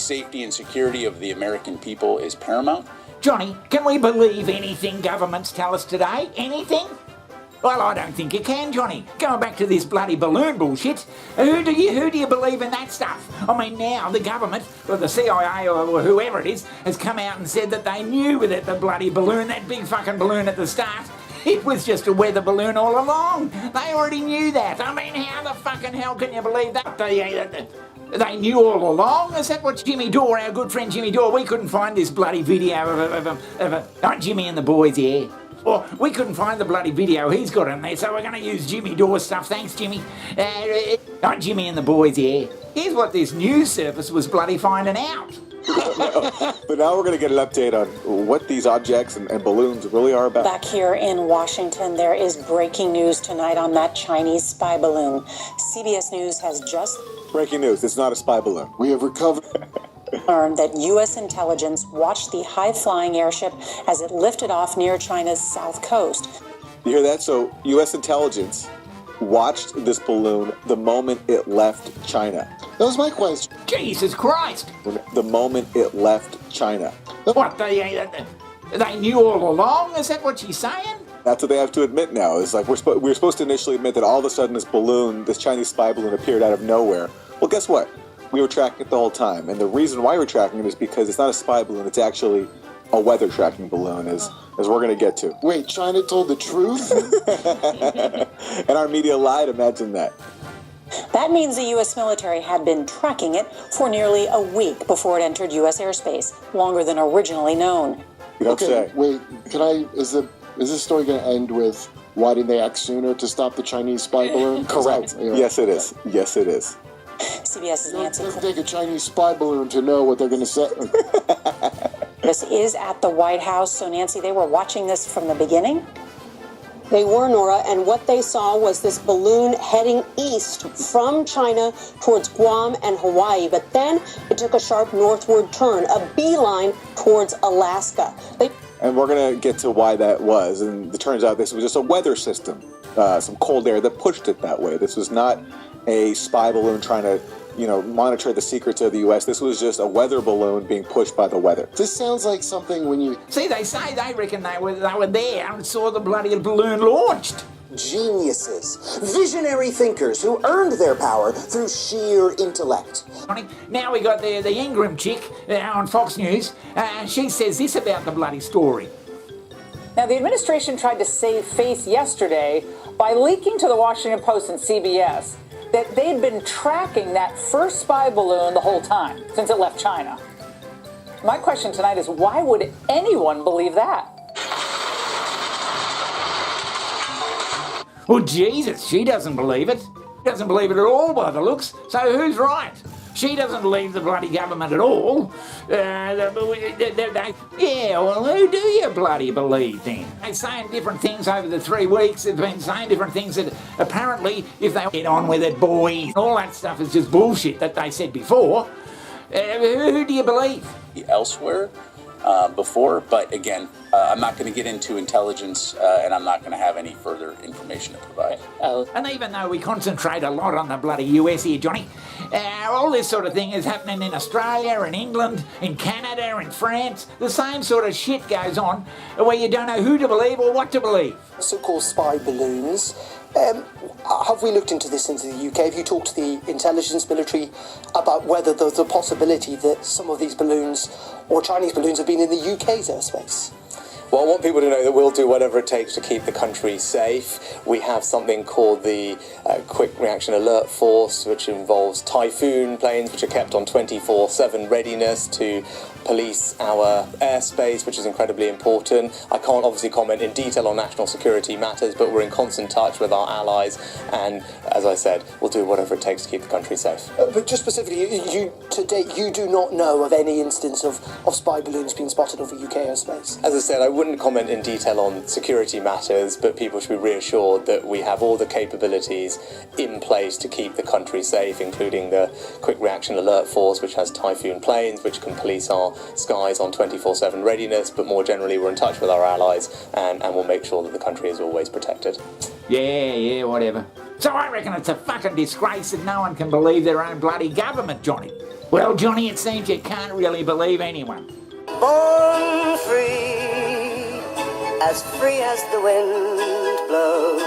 safety and security of the American people is paramount. Johnny, can we believe anything governments tell us today? Anything? Well, I don't think you can, Johnny. Going back to this bloody balloon bullshit, who do you believe in that stuff? I mean, now the government, or the CIA or whoever it is, has come out and said that they knew that the bloody balloon, that big fucking balloon at the start, it was just a weather balloon all along. They already knew that. I mean, how the fucking hell can you believe that? They knew all along? Is that what Jimmy Dore, our good friend Jimmy Dore, we couldn't find this bloody video of Jimmy and the boys, yeah? Well, we couldn't find the bloody video he's got in there, so we're going to use Jimmy Dore's stuff. Thanks, Jimmy. Jimmy and the boys, yeah. Here's what this news service was bloody finding out. But now we're going to get an update on what these objects and balloons really are about. Back here in Washington, there is breaking news tonight on that Chinese spy balloon. CBS News has just... Breaking news, it's not a spy balloon. We have recovered... learned that U.S. intelligence watched the high-flying airship as it lifted off near China's south coast. You hear that? So U.S. intelligence watched this balloon the moment it left China. That was my question. Jesus Christ! The moment it left China. What, they knew all along? Is that what she's saying? That's what they have to admit now. It's like we were supposed to initially admit that all of a sudden this balloon, this Chinese spy balloon, appeared out of nowhere. Well, guess what? We were tracking it the whole time. And the reason why we're tracking it is because it's not a spy balloon. It's actually a weather tracking balloon, as we're going to get to. Wait, China told the truth? And our media lied. Imagine that. That means the U.S. military had been tracking it for nearly a week before it entered U.S. airspace, longer than originally known. You don't say. Wait, is this story going to end with why didn't they act sooner to stop the Chinese spy balloon? Correct. Yes, it is. Yes, it is. CBS's Nancy. It doesn't take a Chinese spy balloon to know what they're going to say. This is at the White House. So, Nancy, they were watching this from the beginning? They were, Nora, and what they saw was this balloon heading east from China towards Guam and Hawaii. But then it took a sharp northward turn, a beeline towards Alaska. And we're going to get to why that was. And it turns out this was just a weather system, some cold air that pushed it that way. This was not a spy balloon trying to, monitor the secrets of the U.S. This was just a weather balloon being pushed by the weather. This sounds like something when you... See, they say they reckon they were there and saw the bloody balloon launched. Geniuses, visionary thinkers who earned their power through sheer intellect. Now we got the Ingram chick on Fox News. She says this about the bloody story. Now, the administration tried to save face yesterday by leaking to the Washington Post and CBS that they'd been tracking that first spy balloon the whole time, since it left China. My question tonight is, why would anyone believe that? Well, Jesus, she doesn't believe it. She doesn't believe it at all by the looks. So who's right? She doesn't believe the bloody government at all. Yeah, well, who do you bloody believe then? They're saying different things over the 3 weeks. They've been saying different things that apparently, if they get on with it, boys, all that stuff is just bullshit that they said before. Who do you believe? Elsewhere before, but again, I'm not going to get into intelligence and I'm not going to have any further information to provide. And even though we concentrate a lot on the bloody US here, Johnny, all this sort of thing is happening in Australia, in England, in Canada, in France. The same sort of shit goes on where you don't know who to believe or what to believe. So-called spy balloons. Have we looked into this into the UK? Have you talked to the intelligence military about whether there's a possibility that some of these balloons or Chinese balloons have been in the UK's airspace? Well, I want people to know that we'll do whatever it takes to keep the country safe. We have something called the Quick Reaction Alert Force, which involves Typhoon planes, which are kept on 24/7 readiness to police our airspace, which is incredibly important. I can't obviously comment in detail on national security matters, but we're in constant touch with our allies, and as I said, we'll do whatever it takes to keep the country safe. But just specifically, to date, you do not know of any instance of spy balloons being spotted over UK airspace? As I said, I wouldn't comment in detail on security matters, but people should be reassured that we have all the capabilities in place to keep the country safe, including the Quick Reaction Alert Force, which has Typhoon planes, which can police our skies on 24/7 readiness, but more generally we're in touch with our allies and we'll make sure that the country is always protected. Yeah, whatever. So I reckon it's a fucking disgrace that no one can believe their own bloody government, Johnny. Well, Johnny, it seems you can't really believe anyone. Born free as the wind blows.